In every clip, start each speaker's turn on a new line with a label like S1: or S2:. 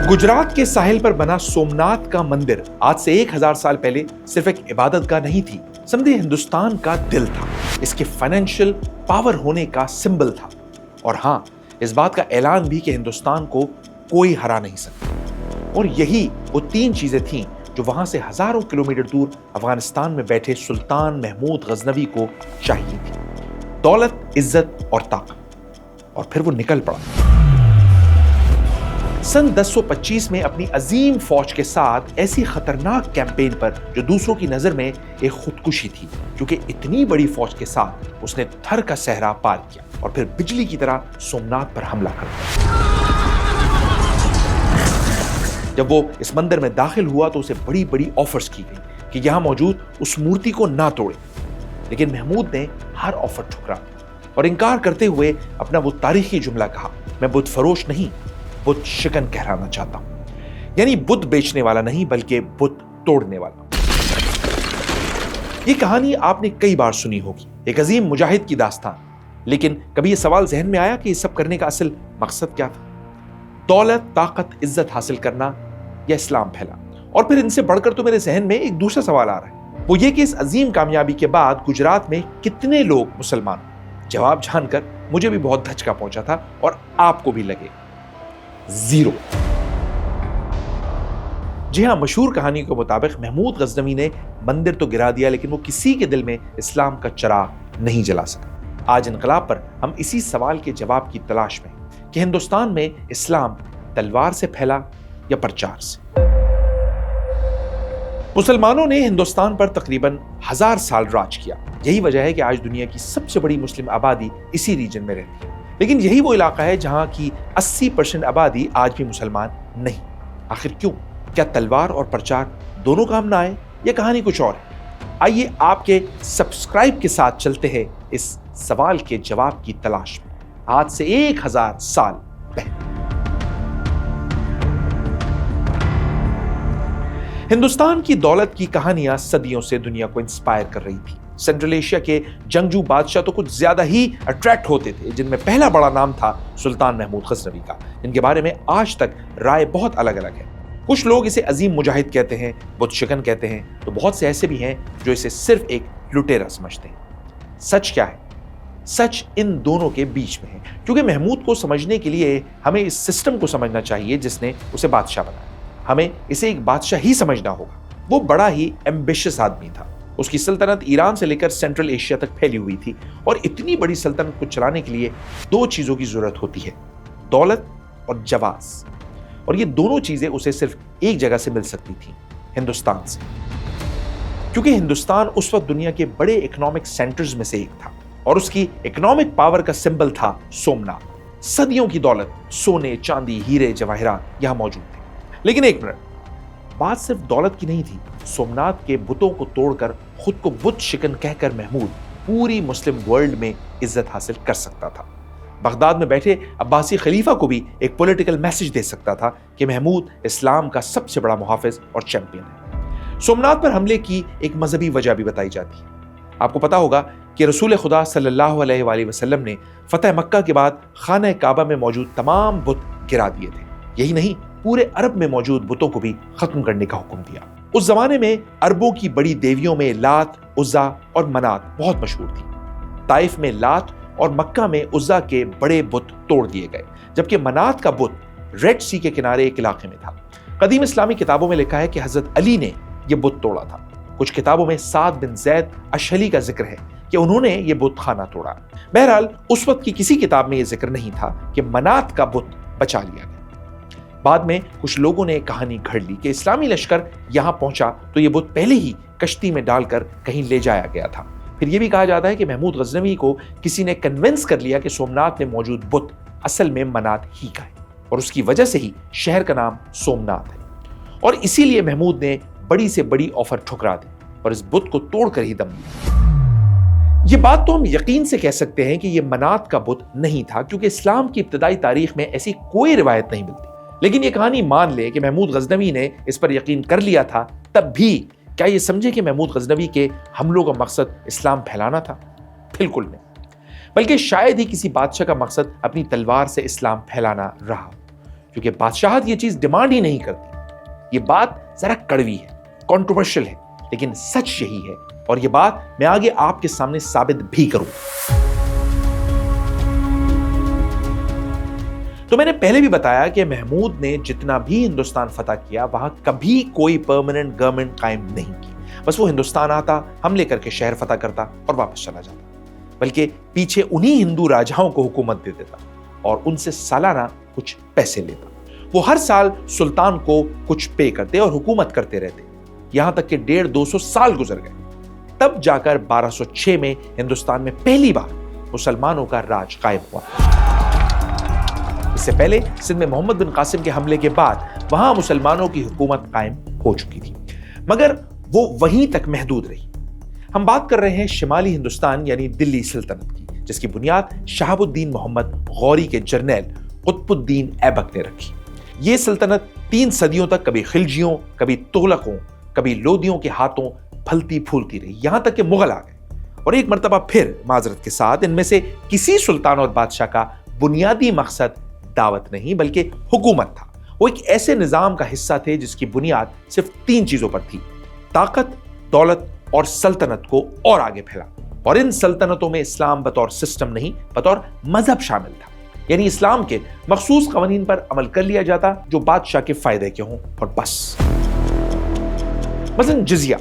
S1: गुजरात के साहिल पर बना सोमनाथ का मंदिर आज से 1000 साल पहले सिर्फ एक इबादत गाह नहीं थी, समझे हिंदुस्तान का दिल था। इसके फाइनेंशियल पावर होने का सिंबल था। और हाँ, इस बात का ऐलान भी कि हिंदुस्तान को कोई हरा नहीं सकता। और यही वो तीन चीजें थीं जो वहां से हजारों किलोमीटर दूर अफगानिस्तान में बैठे सुल्तान महमूद गजनवी को चाहिए थी: दौलत, इज्जत और ताकत। और फिर वो निकल पड़ा। सन 1025 में अपनी अजीम फौज के साथ ऐसी खतरनाक कैंपेन पर जो दूसरों की नजर में एक खुदकुशी थी, क्योंकि इतनी बड़ी फौज के साथ उसने थर का सहरा पार किया और फिर बिजली की तरह सोमनाथ पर हमला कर दिया। जब वो इस मंदिर में दाखिल हुआ तो उसे बड़ी बड़ी ऑफर्स की गई कि यहां मौजूद उस मूर्ति को ना तोड़े, लेकिन महमूद ने हर ऑफर ठुकरा और इनकार करते हुए अपना वो तारीखी जुमला कहा: मैं बुत फरोश नहीं, बुत शिकन कहलाना चाहता हूं। यानी बुत बेचने वाला नहीं, बल्कि बुत तोड़ने वाला। ये कहानी आपने कई बार सुनी होगी, एक अजीम मुजाहिद की दास्तान। लेकिन कभी ये सवाल जहन में आया कि ये सब करने का असल मकसद क्या था? दौलत, ताकत, इज्जत हासिल करना या इस्लाम फैलाना? और फिर इनसे बढ़कर तो मेरे जहन में एक दूसरा सवाल आ रहा है, वो ये कि इस अजीम कामयाबी के बाद गुजरात में कितने लोग मुसलमान? जवाब जानकर मुझे भी बहुत धचका पहुंचा था और आपको भी लगे जीरो। जी हां, मशहूर कहानी के मुताबिक महमूद गजनवी ने मंदिर तो गिरा दिया, लेकिन वो किसी के दिल में इस्लाम का चिराग नहीं जला सका। आज इनकलाब पर हम इसी सवाल के जवाब की तलाश में कि हिंदुस्तान में इस्लाम तलवार से फैला या प्रचार से। मुसलमानों ने हिंदुस्तान पर तकरीबन 1000 साल राज किया। यही वजह है कि आज दुनिया की सबसे बड़ी मुस्लिम आबादी इसी रीजन में रहती है। लेकिन यही वो इलाका है जहां की 80% आबादी आज भी मुसलमान नहीं। आखिर क्यों? क्या तलवार और प्रचार दोनों काम ना आए या कहानी कुछ और है? आइए आपके सब्सक्राइब के साथ चलते हैं इस सवाल के जवाब की तलाश में, आज से 1000 साल पहले। हिंदुस्तान की दौलत की कहानियां सदियों से दुनिया को इंस्पायर कर रही थी। सेंट्रल एशिया के जंगजू बादशाह तो कुछ ज्यादा ही अट्रैक्ट होते थे, जिनमें पहला बड़ा नाम था सुल्तान महमूद गजनवी का, जिनके बारे में आज तक राय बहुत अलग अलग है। कुछ लोग इसे अजीम मुजाहिद कहते हैं, बुत शिकन कहते हैं, तो बहुत से ऐसे भी हैं जो इसे सिर्फ एक लुटेरा समझते हैं। सच क्या है? सच इन दोनों के बीच में है, क्योंकि महमूद को समझने के लिए हमें इस सिस्टम को समझना चाहिए जिसने उसे बादशाह बनाया। हमें इसे एक बादशाह ही समझना होगा। वो बड़ा ही एम्बिशियस आदमी था। उसकी सल्तनत ईरान से लेकर सेंट्रल एशिया तक फैली हुई थी, और इतनी बड़ी सल्तनत को चलाने के लिए दो चीजों की जरूरत होती है: दौलत और जवाज। और ये दोनों चीजें उसे सिर्फ एक जगह से मिल सकती थी, हिंदुस्तान से। क्योंकि हिंदुस्तान उस वक्त दुनिया के बड़े इकोनॉमिक सेंटर्स में से एक था, और उसकी इकोनॉमिक पावर का सिंबल था सोमनाथ। सदियों की दौलत, सोने, चांदी, हीरे, जवाहरात यहां मौजूद थे। लेकिन एक मिनट, बात सिर्फ दौलत की नहीं थी। सोमनाथ के बुतों को तोड़कर खुद को बुत शिकन कहकर महमूद पूरी मुस्लिम वर्ल्ड में इज्जत हासिल कर सकता था। बगदाद में बैठे अब्बासी खलीफा को भी एक पॉलिटिकल मैसेज दे सकता था कि महमूद इस्लाम का सबसे बड़ा मुहाफिज और चैंपियन है। सोमनाथ पर हमले की एक मजहबी वजह भी बताई जाती है। आपको पता होगा कि रसूल खुदा सल्लल्लाहु अलैहि वसल्लम ने फतेह मक्का के बाद खाना काबा में मौजूद तमाम बुत गिरा दिए थे। यही नहीं, पूरे अरब में मौजूद बुतों को भी खत्म करने का हुक्म दिया। उस जमाने में अरबों की बड़ी देवियों में लात, उज्जा और मनात बहुत मशहूर थी। ताइफ में लात और मक्का में उज्जा के बड़े बुत तोड़ दिए गए, जबकि मनात का बुत रेड सी के किनारे एक इलाके में था। कदीम इस्लामी किताबों में लिखा है कि हजरत अली ने यह बुत तोड़ा था। कुछ किताबों में साद बिन जैद अशहली का जिक्र है कि उन्होंने ये बुत खाना तोड़ा। बहरहाल उस वक्त की किसी किताब में यह जिक्र नहीं था कि मनात का बुत बचा लिया गया। बाद में कुछ लोगों ने कहानी घड़ ली कि इस्लामी लश्कर यहां पहुंचा तो यह बुत पहले ही कश्ती में डालकर कहीं ले जाया गया था। फिर यह भी कहा जाता है कि महमूद गजनवी को किसी ने कन्विंस कर लिया कि सोमनाथ में मौजूद बुत असल में मनात ही का है, और उसकी वजह से ही शहर का नाम सोमनाथ है। और इसीलिए महमूद ने बड़ी से बड़ी ऑफर ठुकरा दी और इस बुत को तोड़कर ही दम लिया। ये बात तो हम यकीन से कह सकते हैं कि यह मनात का बुत नहीं था, क्योंकि इस्लाम की इब्तदाई तारीख में ऐसी कोई रिवायत नहीं मिलती। लेकिन ये कहानी मान ले कि महमूद गजनवी ने इस पर यकीन कर लिया था, तब भी क्या ये समझे कि महमूद गजनवी के हमलों का मकसद इस्लाम फैलाना था? बिल्कुल नहीं, बल्कि शायद ही किसी बादशाह का मकसद अपनी तलवार से इस्लाम फैलाना रहा। क्योंकि बादशाहत ये चीज डिमांड ही नहीं करती। ये बात जरा कड़वी है, कंट्रोवर्शियल है, लेकिन सच यही है और ये बात मैं आगे आपके सामने साबित भी करूं। तो मैंने पहले भी बताया कि महमूद ने जितना भी हिंदुस्तान फतह किया वहां कभी कोई परमानेंट गवर्नमेंट कायम नहीं की। बस वो हिंदुस्तान आता, हमले करके शहर फतह करता और वापस चला जाता, बल्कि पीछे उन्हीं हिंदू राजाओं को हुकूमत दे देता और उनसे सालाना कुछ पैसे लेता। वो हर साल सुल्तान को कुछ पे करते और हुकूमत करते रहते, यहां तक कि 150-200 साल गुजर गए। तब जाकर 1206 में हिंदुस्तान में पहली बार मुसलमानों का राज कायम हुआ। इससे पहले सिंध में मोहम्मद बिन कासिम के हमले के बाद वहां मुसलमानों की हुकूमत कायम हो चुकी थी, मगर वो वहीं तक महदूद रही। हम बात कर रहे हैं शिमाली हिंदुस्तान यानी दिल्ली सल्तनत की, जिसकी बुनियाद शहाबुद्दीन मोहम्मद गौरी के जर्नैल कुतुबुद्दीन ऐबक ने रखी। ये सल्तनत 3 सदियों तक कभी खिलजियों, कभी तुगलकों, कभी लोदियों के हाथों फलती फूलती रही, यहां तक कि मुगल आ गए और एक मर्तबा फिर माजरत के साथ इनमें से किसी सुल्तान और बादशाह का बुनियादी मकसद दावत नहीं बल्कि हुकूमत था। वो एक ऐसे निजाम का हिस्सा थे जिसकी बुनियाद सिर्फ 3 चीजों पर थी: ताकत, दौलत और सल्तनत को और आगे फैला। और इन सल्तनतों में इस्लाम बतौर सिस्टम नहीं, बतौर मजहब शामिल था। यानी इस्लाम के मखसूस कवानीन पर अमल कर लिया जाता जो बादशाह के फायदे के हों और बस। मसलन जिजिया,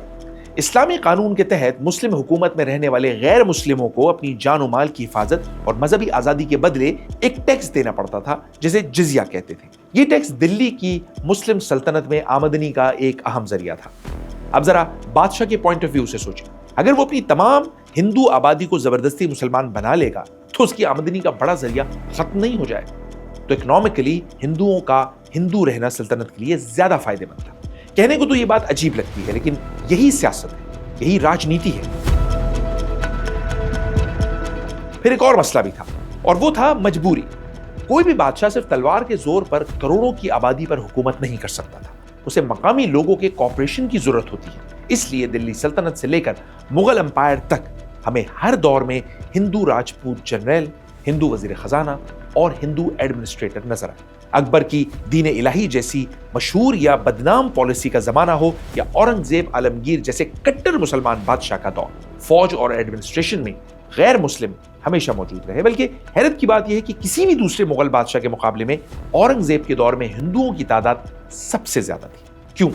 S1: इस्लामी कानून के तहत मुस्लिम हुकूमत में रहने वाले गैर मुस्लिमों को अपनी जान और माल की हिफाजत और मजहबी आजादी के बदले एक टैक्स देना पड़ता था जिसे जिजिया कहते थे। ये टैक्स दिल्ली की मुस्लिम सल्तनत में आमदनी का एक अहम जरिया था। अब जरा बादशाह के पॉइंट ऑफ व्यू से सोचें, अगर वो अपनी तमाम हिंदू आबादी को जबरदस्ती मुसलमान बना लेगा तो उसकी आमदनी का बड़ा जरिया खत्म नहीं हो जाएगा। तो इकोनॉमिकली हिंदुओं का हिंदू रहना सल्तनत के लिए ज्यादा फायदेमंद था। कहने को तो ये बात अजीब लगती है, लेकिन यही सियासत है, यही राजनीति है। फिर एक और मसला भी था और वो था मजबूरी। कोई भी बादशाह सिर्फ तलवार के जोर पर करोड़ों की आबादी पर हुकूमत नहीं कर सकता था, उसे मकामी लोगों के कॉपरेशन की जरूरत होती है। इसलिए दिल्ली सल्तनत से लेकर मुगल एम्पायर तक हमें हर दौर में हिंदू राजपूत जनरल, हिंदू वजीर खजाना और हिंदू एडमिनिस्ट्रेटर नजर आए। अकबर की दीन इलाही जैसी मशहूर या बदनाम पॉलिसी का जमाना हो या औरंगजेब आलमगीर जैसे कट्टर मुसलमान बादशाह का दौर, फौज और एडमिनिस्ट्रेशन में गैर मुस्लिम हमेशा मौजूद रहे। बल्कि हैरत की बात यह है कि किसी भी दूसरे मुगल बादशाह के मुकाबले में औरंगजेब के दौर में हिंदुओं की तादाद सबसे ज्यादा थी। क्यों?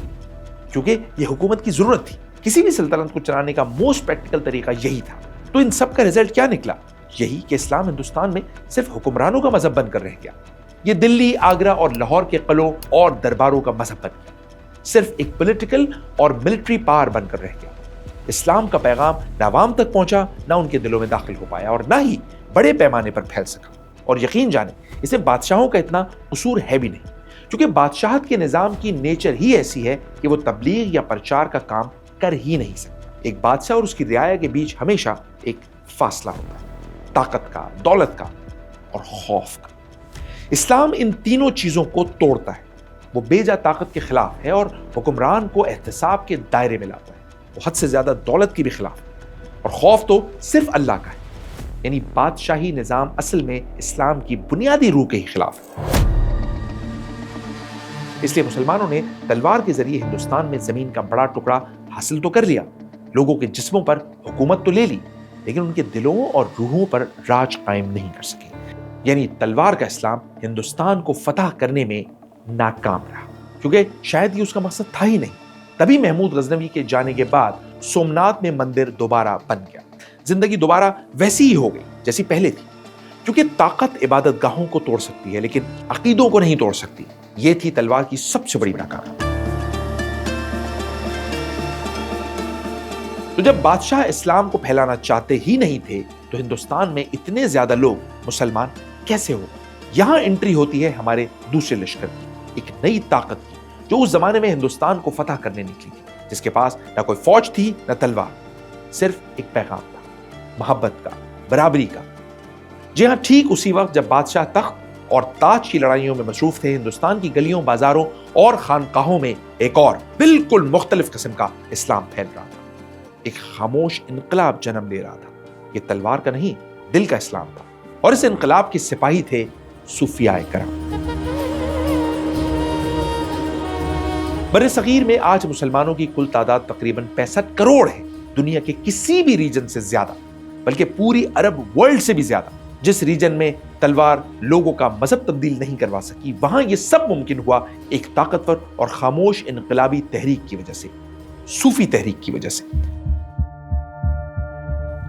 S1: क्योंकि यह हुकूमत की जरूरत थी। किसी भी सल्तनत को चलाने का मोस्ट प्रैक्टिकल तरीका यही था। तो इन सब का रिजल्ट क्या निकला? यही कि इस्लाम हिंदुस्तान में सिर्फ हुक्मरानों का मजहब बनकर रह गया। ये दिल्ली, आगरा और लाहौर के किलों और दरबारों का मजहब बन गया, सिर्फ एक पॉलिटिकल और मिलिट्री पावर बनकर रह गया। इस्लाम का पैगाम न अवाम तक पहुंचा, न उनके दिलों में दाखिल हो पाया और न ही बड़े पैमाने पर फैल सका। और यकीन जाने इसे बादशाहों का इतना कसूर है भी नहीं, क्योंकि बादशाहत के निजाम की नेचर ही ऐसी है कि वो तबलीग या प्रचार का काम कर ही नहीं सकता। एक बादशाह और उसकी रियाया के बीच हमेशा एक फासला होता है, ताकत का, दौलत का और खौफ का। इस्लाम इन तीनों चीजों को तोड़ता है। वो बेजा ताकत के खिलाफ है और हुक्मरान को एहतसाब के दायरे में लाता है। वो हद से ज्यादा दौलत के भी खिलाफ है और खौफ तो सिर्फ अल्लाह का है। यानी बादशाही निजाम असल में इस्लाम की बुनियादी रूह के ही खिलाफ है। इसलिए मुसलमानों ने तलवार के जरिए हिंदुस्तान में जमीन का बड़ा टुकड़ा हासिल तो कर लिया, लोगों के जिस्मों पर हुकूमत तो ले ली, लेकिन उनके दिलों और रूहों पर राज कायम नहीं कर सके। यानी तलवार का इस्लाम हिंदुस्तान को फतह करने में नाकाम रहा, क्योंकि शायद ये उसका मकसद था ही नहीं। तभी महमूद गजनवी के जाने के बाद सोमनाथ में मंदिर दोबारा बन गया। जिंदगी दोबारा वैसी ही हो गई जैसी पहले थी, क्योंकि ताकत इबादत गाहों को तोड़ सकती है लेकिन अकीदों को नहीं तोड़ सकती। ये थी तलवार की सबसे बड़ी नाकामी। तो जब बादशाह इस्लाम को फैलाना चाहते ही नहीं थे तो हिंदुस्तान में इतने ज्यादा लोग मुसलमान कैसे हो? यहां एंट्री होती है हमारे दूसरे लश्कर की, एक नई ताकत की, जो उस जमाने में हिंदुस्तान को फतह करने निकली थी, जिसके पास न कोई फौज थी न तलवार, सिर्फ एक पैगाम था, मोहब्बत का, बराबरी का। जी हां, ठीक उसी वक्त जब बादशाह तख्त और ताज की लड़ाइयों में मसरूफ थे, हिंदुस्तान की गलियों, बाजारों और खानकाहों में एक और बिल्कुल मुख्तलिफ किस्म का इस्लाम फैल रहा था। एक खामोश इनकलाब जन्म ले रहा था। ये तलवार का नहीं, दिल का इस्लाम था। और इस इनकलाब के सिपाही थे सूफियाए कराम। بر صغیر میں آج مسلمانوں کی کل تعداد تقریباً 65 کروڑ ہے، دنیا کے کسی بھی ریجن سے زیادہ، بلکہ پوری عرب ورلڈ سے بھی زیادہ۔ جس ریجن میں تلوار لوگوں کا مذہب تبدیل نہیں کروا سکی، وہاں یہ سب ممکن ہوا ایک طاقتور اور خاموش انقلابی تحریک کی وجہ سے، صوفی تحریک کی وجہ سے۔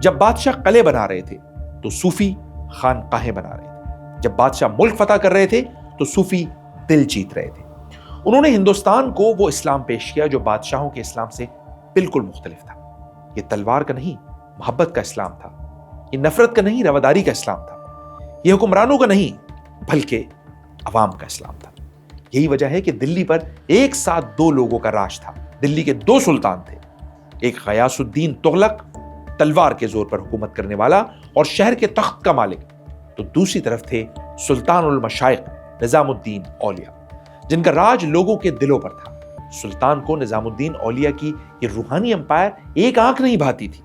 S1: جب بادشاہ قلعے بنا رہے تھے تو صوفی خانقاہیں بنا رہے تھے، جب بادشاہ ملک فتح کر رہے تھے تو صوفی دل جیت رہے تھے۔ انہوں نے ہندوستان کو وہ اسلام پیش کیا جو بادشاہوں کے اسلام سے بالکل مختلف تھا۔ یہ تلوار کا نہیں، محبت کا اسلام تھا۔ یہ نفرت کا نہیں، رواداری کا اسلام تھا۔ یہ حکمرانوں کا نہیں، بلکہ عوام کا اسلام تھا۔ یہی وجہ ہے کہ دلی پر ایک ساتھ دو لوگوں کا راج تھا۔ دلی کے دو سلطان تھے، ایک غیاث الدین تغلق، تلوار کے زور پر حکومت کرنے والا اور شہر کے تخت کا مالک، تو دوسری طرف تھے سلطان المشائق نظام الدین اولیاء، جن کا راج لوگوں کے دلوں پر تھا۔ سلطان کو نظام الدین اولیاء کی یہ روحانی امپائر ایک آنکھ نہیں بھاتی تھی۔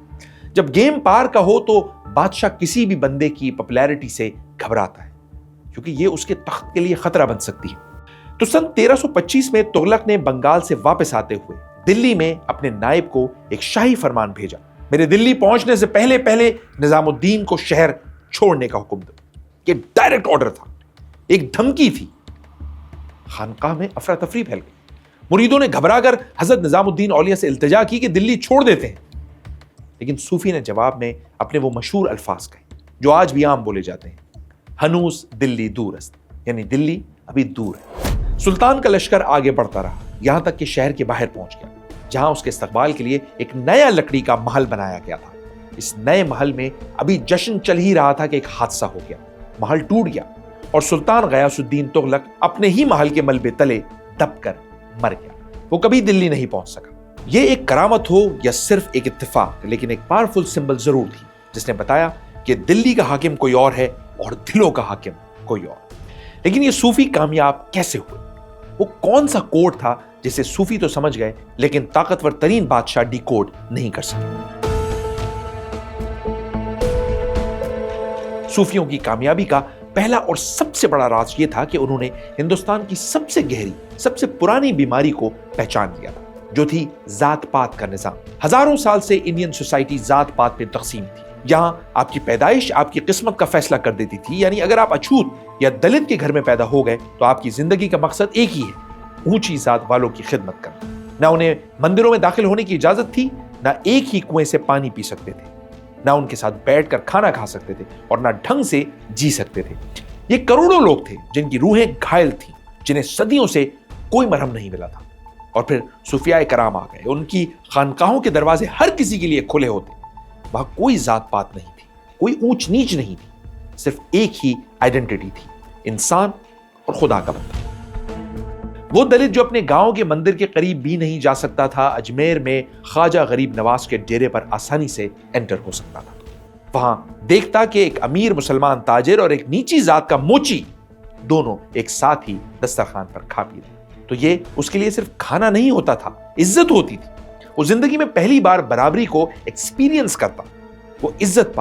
S1: جب گیم پار کا ہو تو بادشاہ کسی بھی بندے کی پاپولیرٹی سے گھبراتا ہے، کیونکہ یہ اس کے تخت کے لیے خطرہ بن سکتی ہے۔ تو سن 1325 میں تغلق نے بنگال سے واپس آتے ہوئے دلی میں اپنے نائب کو ایک شاہی فرمان بھیجا، میرے دلی پہنچنے سے پہلے نظام الدین کو شہر چھوڑنے کا حکم دو۔ یہ ڈائریکٹ آرڈر تھا، ایک دھمکی تھی۔ خانقاہ میں افراتفری پھیل گئی۔ مریدوں نے گھبرا کر حضرت نظام الدین اولیاء سے التجا کی کہ دلی چھوڑ دیتے ہیں، لیکن صوفی نے جواب میں اپنے وہ مشہور الفاظ کہے جو آج بھی عام بولے جاتے ہیں، ہنوز دلی دور است، یعنی دلی ابھی دور ہے۔ سلطان کا لشکر آگے بڑھتا رہا، یہاں تک کہ شہر کے باہر پہنچ گیا، جہاں اس کے استقبال کے لیے ایک نیا لکڑی کا محل بنایا گیا تھا۔ اس نئے محل میں ابھی جشن چل ہی رہا تھا کہ ایک حادثہ ہو گیا، محل ٹوٹ گیا اور سلطان غیاث الدین تغلق اپنے ہی محل کے ملبے تلے دب کر مر گیا۔ وہ کبھی دلی نہیں پہنچ سکا۔ یہ ایک کرامت ہو یا صرف ایک اتفاق، لیکن ایک پاورفل سمبل ضرور تھی جس نے بتایا کہ دلی کا حاکم کوئی اور ہے اور دلوں کا حاکم کوئی اور۔ لیکن یہ صوفی کامیاب کیسے ہوئے؟ وہ کون سا کوڈ تھا جسے صوفی تو سمجھ گئے لیکن طاقتور ترین بادشاہ ڈی کوڈ نہیں کر سکے؟ صوفیوں کی کامیابی کا پہلا اور سب سے بڑا راز یہ تھا کہ انہوں نے ہندوستان کی سب سے گہری، سب سے پرانی بیماری کو پہچان لیا تھا، جو تھی ذات پات کا نظام۔ ہزاروں سال سے انڈین سوسائٹی ذات پات پہ تقسیم تھی۔ یہاں آپ کی پیدائش آپ کی قسمت کا فیصلہ کر دیتی تھی، یعنی اگر آپ اچھوت یا دلت کے گھر میں پیدا ہو گئے تو آپ کی زندگی کا مقصد ایک ہی ہے، اونچی ذات والوں کی خدمت کرنا۔ نہ انہیں مندروں میں داخل ہونے کی اجازت تھی، نہ ایک ہی کنویں سے پانی پی سکتے تھے، نہ ان کے ساتھ بیٹھ کر کھانا کھا سکتے تھے اور نہ ڈھنگ سے جی سکتے تھے۔ یہ کروڑوں لوگ تھے جن کی روحیں گھائل تھیں، جنہیں صدیوں سے کوئی مرہم نہیں ملا تھا۔ اور پھر صوفیاء کرام آ گئے، ان کی خانقاہوں کے دروازے ہر کسی کے لیے کھلے ہوتے۔ وہاں کوئی ذات پات نہیں تھی، کوئی اونچ نیچ نہیں تھی، صرف ایک ہی آئیڈینٹی تھی، انسان اور خدا کا بندہ۔ وہ دلت جو اپنے گاؤں کے مندر کے قریب بھی نہیں جا سکتا تھا، اجمیر میں خواجہ غریب نواز کے ڈیرے پر آسانی سے انٹر ہو سکتا تھا۔ وہاں دیکھتا کہ ایک امیر مسلمان تاجر اور ایک نیچی ذات کا موچی دونوں ایک ساتھ ہی دسترخوان پر کھا پی رہے، تو یہ اس کے لیے صرف کھانا نہیں ہوتا تھا، عزت ہوتی تھی۔ وہ زندگی میں پہلی بار برابری کو ایکسپیرینس کرتا، وہ عزت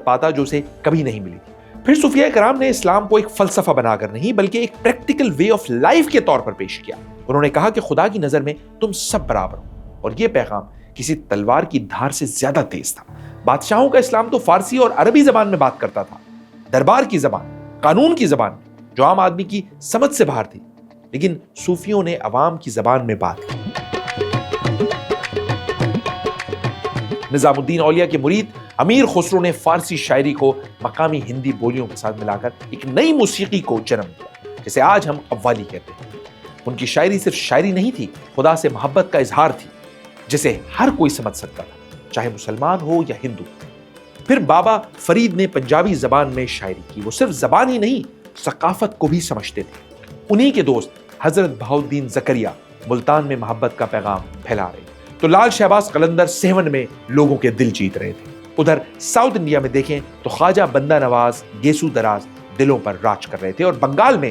S1: پاتا جو اسے کبھی نہیں ملی تھی۔ پھر صوفیاء کرام نے اسلام کو ایک فلسفہ بنا کر نہیں بلکہ ایک پریکٹیکل وے آف لائف کے طور پر پیش کیا۔ انہوں نے کہا کہ خدا کی نظر میں تم سب برابر ہو، اور یہ پیغام کسی تلوار کی دھار سے زیادہ تیز تھا۔ بادشاہوں کا اسلام تو فارسی اور عربی زبان میں بات کرتا تھا، دربار کی زبان، قانون کی زبان، جو عام آدمی کی سمجھ سے باہر تھی، لیکن صوفیوں نے عوام کی زبان میں بات کی۔ نظام الدین اولیاء کے مرید امیر خسرو نے فارسی شاعری کو مقامی ہندی بولیوں کے ساتھ ملا کر ایک نئی موسیقی کو جنم دیا، جسے آج ہم قوالی کہتے ہیں۔ ان کی شاعری صرف شاعری نہیں تھی، خدا سے محبت کا اظہار تھی، جسے ہر کوئی سمجھ سکتا تھا، چاہے مسلمان ہو یا ہندو۔ پھر بابا فرید نے پنجابی زبان میں شاعری کی۔ وہ صرف زبان ہی نہیں، ثقافت کو بھی سمجھتے تھے۔ انہی کے دوست حضرت بہاؤالدین زکریا ملتان میں محبت کا پیغام پھیلا رہے، تو لال شہباز قلندر سیون میں لوگوں کے دل جیت رہے تھے۔ ادھر ساؤتھ انڈیا میں دیکھیں تو خواجہ بندہ نواز گیسو دراز دلوں پر راج کر رہے تھے، اور بنگال میں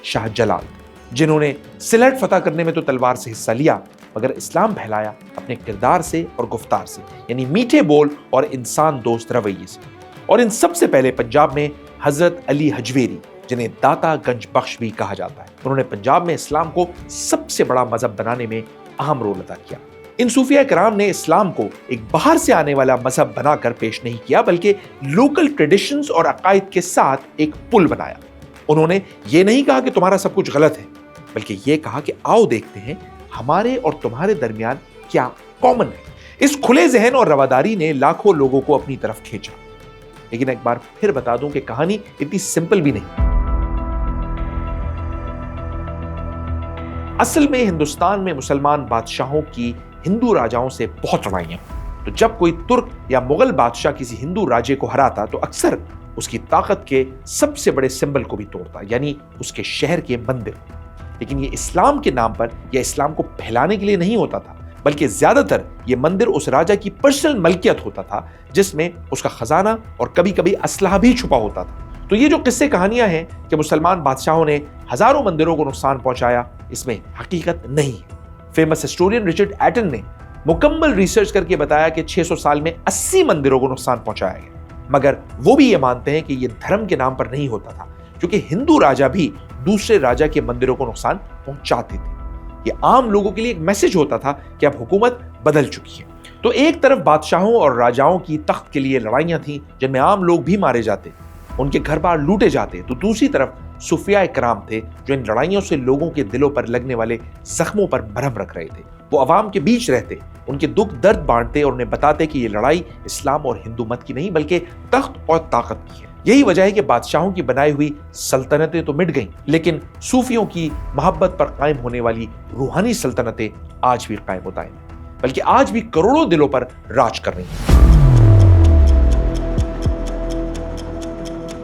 S1: شاہ جلال، جنہوں نے سلہٹ فتح کرنے میں تو تلوار سے حصہ لیا مگر اسلام پھیلایا اپنے کردار سے اور گفتار سے، یعنی میٹھے بول اور انسان دوست رویے سے۔ اور ان سب سے پہلے پنجاب میں حضرت علی حجویری जिन्हें दाता गंज बख्श भी कहा जाता है। उन्होंने पंजाब में इस्लाम को सबसे बड़ा मजहब बनाने में अहम रोल अदा किया। इन सूफिया कराम ने इस्लाम को एक बाहर से आने वाला मजहब बनाकर पेश नहीं किया, बल्कि लोकल ट्रेडिशंस और अकायद के साथ एक पुल बनाया। उन्होंने ये नहीं कहा कि तुम्हारा सब कुछ गलत है, बल्कि ये कहा कि आओ देखते हैं हमारे और तुम्हारे दरमियान क्या कॉमन है। इस खुले जहन और रवादारी ने लाखों लोगों को अपनी तरफ खींचा। लेकिन एक बार फिर बता दूं कि कहानी इतनी सिंपल भी नहीं। असल में हिंदुस्तान में मुसलमान बादशाहों की हिंदू राजाओं से बहुत लड़ाइयां। तो जब कोई तुर्क या मुगल बादशाह किसी हिंदू राजे को हराता तो अक्सर उसकी ताकत के सबसे बड़े सिंबल को भी तोड़ता, यानी उसके शहर के मंदिर। लेकिन ये इस्लाम के नाम पर या इस्लाम को फैलाने के लिए नहीं होता था, बल्कि ज्यादातर ये मंदिर उस राजा की पर्सनल मलकियत होता था, जिसमें उसका खजाना और कभी कभी असलहा भी छुपा होता था। तो ये जो किस्से कहानियां हैं कि मुसलमान बादशाहों ने हजारों मंदिरों को नुकसान पहुंचाया, इसमें हकीकत नहीं है। फेमस हिस्टोरियन रिचर्ड एटन ने मुकम्मल रिसर्च करके बताया कि 600 साल में 80 मंदिरों को नुकसान पहुंचाया गया। मगर वो भी ये मानते हैं कि ये धर्म के नाम पर नहीं होता था, क्योंकि हिंदू राजा भी दूसरे राजा के मंदिरों को नुकसान पहुंचाते थे। ये आम लोगों के लिए एक मैसेज होता था कि अब हुकूमत बदल चुकी है। तो एक तरफ बादशाहों और राजाओं की तख्त के लिए लड़ाइयां थीं, जिनमें आम लोग भी मारे जाते, उनके घर बार लूटे जाते। तो दूसरी तरफ सूफिया कराम थे, जो इन लड़ाइयों से लोगों के दिलों पर लगने वाले जख्मों पर मरहम रख रहे थे। वो अवाम के बीच रहते, उनके दुख दर्द बांटते और उन्हें बताते कि ये लड़ाई इस्लाम और हिंदू मत की नहीं, बल्कि तख्त और ताकत की है। यही वजह है कि बादशाहों की बनाई हुई सल्तनतें तो मिट गईं, लेकिन सूफियों की मोहब्बत पर कायम होने वाली रूहानी सल्तनतें आज भी कायम होता है, बल्कि आज भी करोड़ों दिलों पर राज कर रही हैं।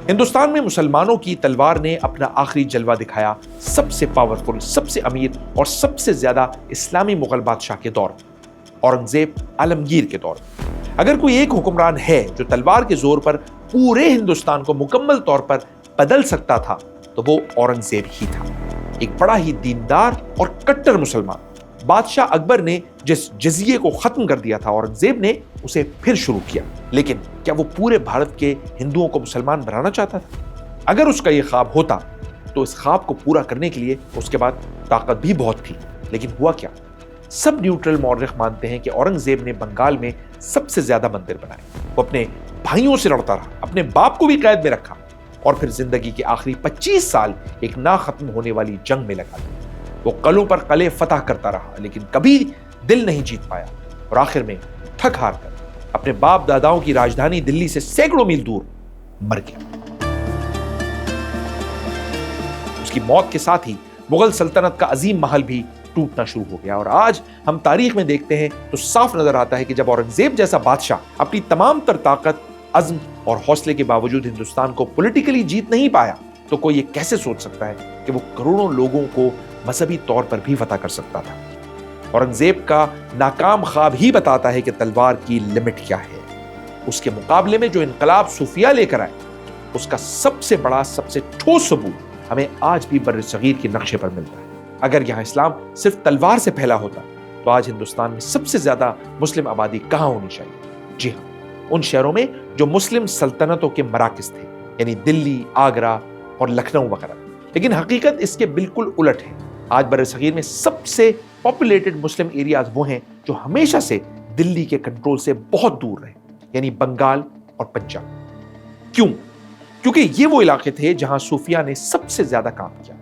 S1: हिंदुस्तान में मुसलमानों की तलवार ने अपना आखिरी जलवा दिखाया सबसे पावरफुल, सबसे अमीर और सबसे ज्यादा इस्लामी मुगल बादशाह के दौर, औरंगजेब आलमगीर के दौर। अगर कोई एक हुक्मरान है जो तलवार के जोर पर पूरे हिंदुस्तान को मुकम्मल तौर पर बदल सकता था, तो वो औरंगजेब ही था। एक बड़ा ही दीनदार और कट्टर मुसलमान। बादशाह अकबर ने जिस जजिये को खत्म कर दिया था, औरंगजेब ने उसे फिर शुरू किया। लेकिन क्या वो पूरे भारत के हिंदुओं को मुसलमान बनाना चाहता था? अगर उसका ये ख्वाब होता तो इस ख्वाब को पूरा करने के लिए उसके बाद ताकत भी बहुत थी। लेकिन हुआ क्या? सब न्यूट्रल मौर्रिख मानते हैं कि औरंगजेब ने बंगाल में सबसे ज्यादा मंदिर बनाए। वो अपने भाइयों से लड़ता रहा, अपने बाप को भी कैद में रखा और फिर जिंदगी के आखिरी 25 साल एक ना खत्म होने वाली जंग में लगा दिया। वो कलों पर कले फतह करता रहा, लेकिन कभी दिल नहीं जीत पाया और आखिर में थक हार कर अपने बाप दादाओं की राजधानी दिल्ली से सैकड़ों मील दूर मर गया। उसकी मौत के साथ ही मुगल सल्तनत का अजीम महल भी टूटना शुरू हो गया। और आज हम तारीख में देखते हैं तो साफ नजर आता है कि जब औरंगजेब जैसा बादशाह अपनी तमाम तर ताकत, अज़्म और हौसले के बावजूद हिंदुस्तान को पॉलिटिकली जीत नहीं पाया, तो कोई ये कैसे सोच सकता है कि वो करोड़ों लोगों को मजहबी तौर पर भी फतह कर सकता था? औरंगजेब का नाकाम ख्वाब ही बताता है कि तलवार की लिमिट क्या है। उसके मुकाबले में जो इनकलाब सूफिया लेकर आए, उसका सबसे बड़ा, सबसे ठोस सबूत हमें आज भी बर्र-ए-सगीर के नक्शे पर मिलता है। अगर यहाँ इस्लाम सिर्फ तलवार से फैला होता तो आज हिंदुस्तान में सबसे ज्यादा मुस्लिम आबादी कहाँ होनी चाहिए? जी हाँ, उन शहरों में जो मुस्लिम सल्तनतों के मराकज थे, यानी दिल्ली, आगरा और लखनऊ वगैरह। लेकिन हकीकत इसके बिल्कुल उलट है। आज बर्र-ए-सगीर में सबसे पॉपुलेटेड मुस्लिम एरियाज वो हैं जो हमेशा से दिल्ली के कंट्रोल से बहुत दूर रहे, यानी बंगाल और पंजाब। क्यों? क्योंकि ये वो इलाके थे जहां सूफिया ने सबसे ज्यादा काम किया।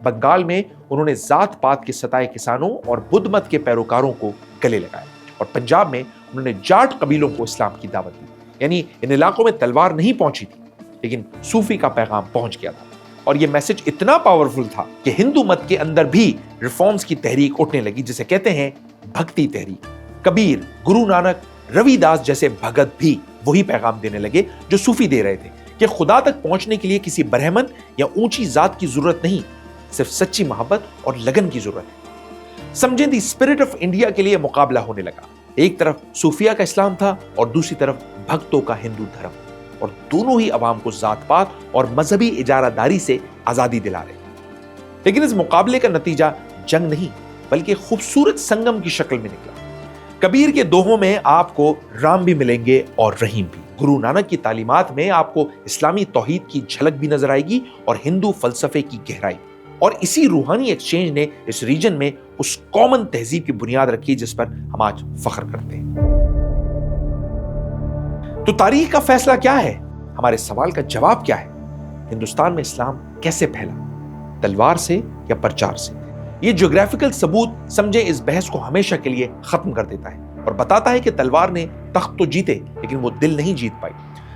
S1: बंगाल में उन्होंने जात पात के सताए किसानों और बुद्ध मत के पैरोकारों को गले लगाए, और पंजाब में उन्होंने जाट कबीलों को इस्लाम की दावत दी। यानी इन इलाकों में तलवार नहीं पहुंची थी, लेकिन सूफी का पैगाम पहुंच गया था। और ये मैसेज इतना पावरफुल था कि हिंदू मत के अंदर भी रिफॉर्म्स की तहरीक उठने लगी, जिसे कहते हैं भक्ति तहरीक। कबीर, गुरु नानक, रविदास जैसे भगत भी वही पैगाम देने लगे जो सूफी दे रहे थे, कि खुदा तक पहुंचने के लिए किसी ब्राह्मण या ऊंची जात की जरूरत नहीं, सिर्फ सच्ची मोहब्बत और लगन की जरूरत है। समझें, दी स्पिरिट ऑफ इंडिया के लिए मुकाबला होने लगा। एक तरफ सूफिया का इस्लाम था और दूसरी तरफ भक्तों का हिंदू धर्म, और दोनों ही अवाम को जात पात और मजहबी इजारादारी से आजादी दिला रहे। लेकिन इस मुकाबले का नतीजा जंग नहीं, बल्कि खूबसूरत संगम की शक्ल में निकला। कबीर के दोहों में आपको राम भी मिलेंगे और रहीम भी, गुरु नानक की तालीमात में आपको इस्लामी तौहीद की झलक भी नजर आएगी और हिंदू फलसफे की गहराई। और इसी रूहानी एक्सचेंज ने इस रीजन में उस कॉमन तहजीब की बुनियाद रखी जिस पर हम आज फख्र करते हैं। तो तारीख का फैसला क्या है? हमारे सवाल का जवाब क्या है? हिंदुस्तान में इस्लाम कैसे फैला, तलवार से या प्रचार से? ये ज्योग्राफिकल सबूत समझे इस बहस को हमेशा के लिए खत्म कर देता है और बताता है कि तलवार ने तख्त तो जीते लेकिन वो दिल नहीं जीत पाई।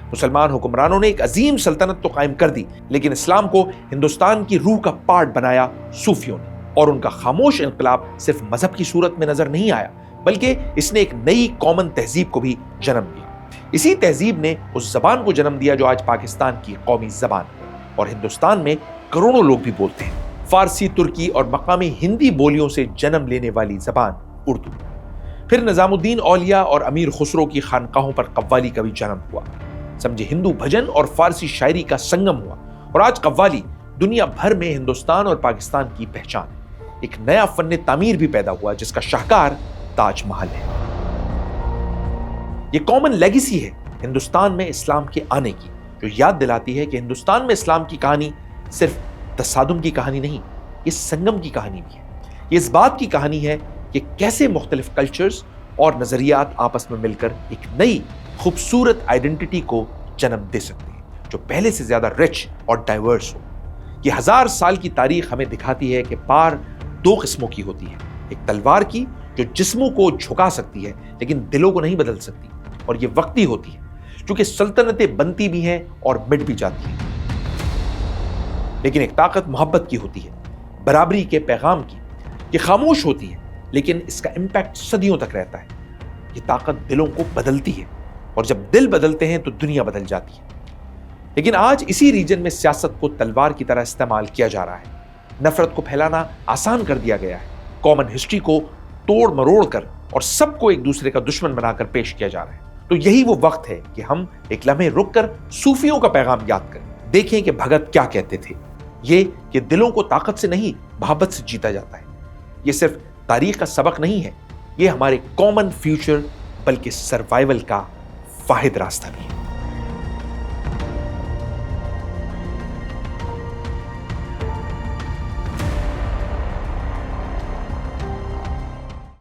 S1: मुसलमान हुक्मरानों ने एक अजीम सल्तनत तो कायम कर दी, लेकिन इस्लाम को हिंदुस्तान की रूह का पार्ट बनाया सूफियों ने। और उनका खामोश इनकलाब सिर्फ मजहब की सूरत में नजर नहीं आया, बल्कि इसने एक नई कॉमन तहजीब को भी जन्म दिया। इसी तहजीब ने उस जबान को जन्म दिया जो आज पाकिस्तान की कौमी जबान है और हिंदुस्तान में करोड़ों लोग भी बोलते हैं। फारसी, तुर्की और मकामी हिंदी बोलियों से जन्म लेने वाली जबान उर्दू। फिर निजामुद्दीन औलिया और अमीर खुसरो की खानकाहों पर कव्वाली का भी जन्म हुआ। समझे हिंदू भजन और फारसी शायरी का संगम हुआ और आज कव्वाली दुनिया भर में हिंदुस्तान और पाकिस्तान की पहचान है। एक नया फन्ने तामीर भी पैदा हुआ जिसका शाहकार ताजमहल है। ये कॉमन लेगेसी है हिंदुस्तान में इस्लाम के आने की, जो याद दिलाती है कि हिंदुस्तान में इस्लाम की कहानी सिर्फ तसादुम की कहानी नहीं, ये संगम की कहानी भी है। ये इस बात की कहानी है कि कैसे मुख्तलिफ कल्चर्स और नजरियात आपस में मिलकर एक नई खूबसूरत आइडेंटिटी को जन्म दे सकते हैं जो पहले से ज्यादा रिच और डाइवर्स हो। ये 1000 साल की तारीख हमें दिखाती है कि पार दो किस्मों की होती है, एक तलवार की जो जिस्मों को झुका सकती है लेकिन दिलों को नहीं बदल सकती, और ये वक्ती होती है क्योंकि सल्तनतें बनती भी हैं और मिट भी जाती हैं। लेकिन एक ताकत मोहब्बत की होती है, बराबरी के पैगाम की। ये खामोश होती है लेकिन इसका इम्पैक्ट सदियों तक रहता है। ये ताकत दिलों को बदलती है और जब दिल बदलते हैं तो दुनिया बदल जाती है। लेकिन आज इसी रीजन में सियासत को तलवार की तरह इस्तेमाल किया जा रहा है। नफरत को फैलाना आसान कर दिया गया है, कॉमन हिस्ट्री को तोड़ मरोड़ कर और सबको एक दूसरे का दुश्मन बनाकर पेश किया जा रहा है। तो यही वो वक्त है कि हम एक लम्हे रुक कर सूफियों का पैगाम याद करें, देखें कि भगत क्या कहते थे। ये कि दिलों को ताकत से नहीं मोहब्बत से जीता जाता है। ये सिर्फ तारीख का सबक नहीं है, ये हमारे कॉमन फ्यूचर बल्कि सर्वाइवल का वाहिद रास्ता भी है।